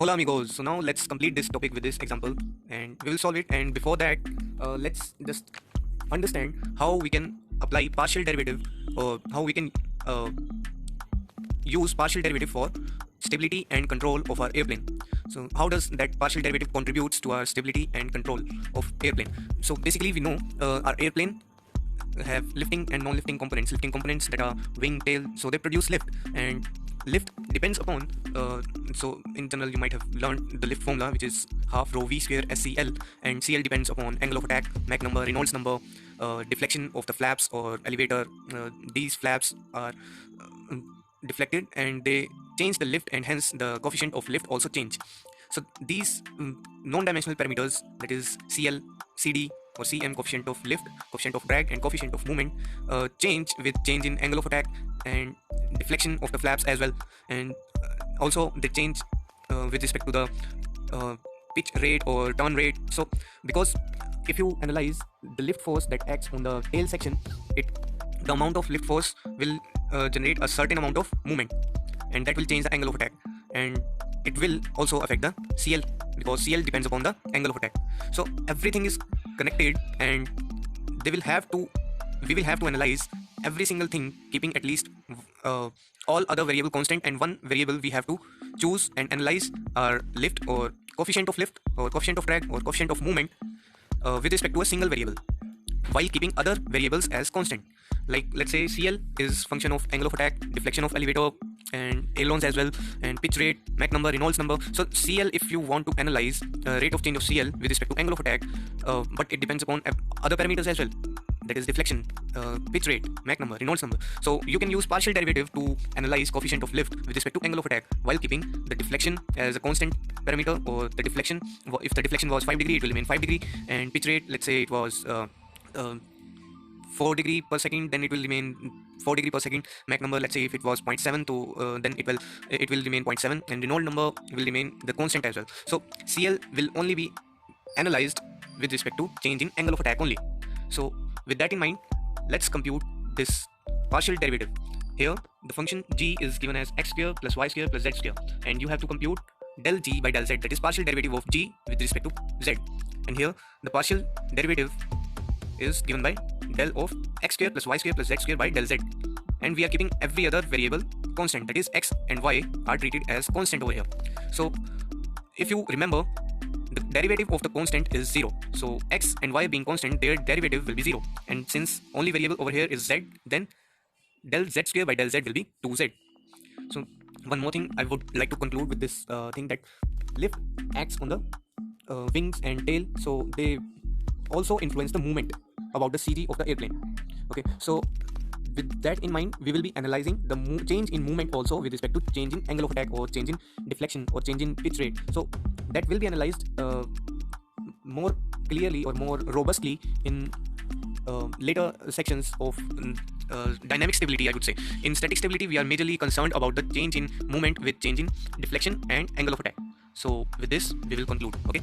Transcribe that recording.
Hola amigos, so now let's complete this topic with this example and we will solve it. And before that, let's just understand how we can apply partial derivative, or how we can use partial derivative for stability and control of our airplane. So how does that partial derivative contributes to our stability and control of airplane? So basically we know our airplane have lifting and non-lifting components. Lifting components that are wing, tail, so they produce lift, and lift depends upon so in general you might have learned the lift formula, which is half rho v square SCL, and CL depends upon angle of attack, Mach number, Reynolds number, deflection of the flaps or elevator. These flaps are deflected and they change the lift, and hence the coefficient of lift also change. So these non-dimensional parameters, that is CL, CD or CM, coefficient of lift, coefficient of drag, and coefficient of movement, change with change in angle of attack and deflection of the flaps as well. And also they change with respect to the pitch rate or turn rate. So because if you analyze the lift force that acts on the tail section, the amount of lift force will generate a certain amount of movement, and that will change the angle of attack, and it will also affect the CL, because CL depends upon the angle of attack. So everything is connected, and we will have to analyze every single thing, keeping at least all other variable constant, and one variable we have to choose and analyze our lift or coefficient of lift or coefficient of drag or coefficient of movement with respect to a single variable, while keeping other variables as constant. Like let's say CL is function of angle of attack, deflection of elevator, and ailerons as well, and pitch rate, Mach number, Reynolds number. So CL, if you want to analyze rate of change of CL with respect to angle of attack, but it depends upon other parameters as well, that is deflection, pitch rate, Mach number, Reynolds number. So you can use partial derivative to analyze coefficient of lift with respect to angle of attack, while keeping the deflection as a constant parameter, or the deflection, if the deflection was 5 degree, it will remain 5 degree, and pitch rate, let's say it was 4 degree per second, then it will remain 4 degree per second. Mach number, let's say if it was 0.7, to then it will remain 0.7, and Reynolds number will remain the constant as well. So CL will only be analyzed with respect to change in angle of attack only. So with that in mind, let's compute this partial derivative. Here the function g is given as x square plus y square plus z square, and you have to compute del g by del z, that is partial derivative of g with respect to z. And here the partial derivative is given by del of x square plus y square plus z square by del z, and we are keeping every other variable constant, that is x and y are treated as constant over here. So if you remember, the derivative of the constant is 0, so x and y being constant, their derivative will be 0, and since only variable over here is z, then del z square by del z will be 2z. So one more thing I would like to conclude with this thing, that lift acts on the wings and tail, so they also influence the movement about the CG of the airplane. Okay, so with that in mind, we will be analyzing the change in movement also with respect to change in angle of attack, or change in deflection, or change in pitch rate. So that will be analyzed more clearly or more robustly in later sections of dynamic stability, I would say. In static stability, we are majorly concerned about the change in movement with change in deflection and angle of attack. So with this, we will conclude. Okay.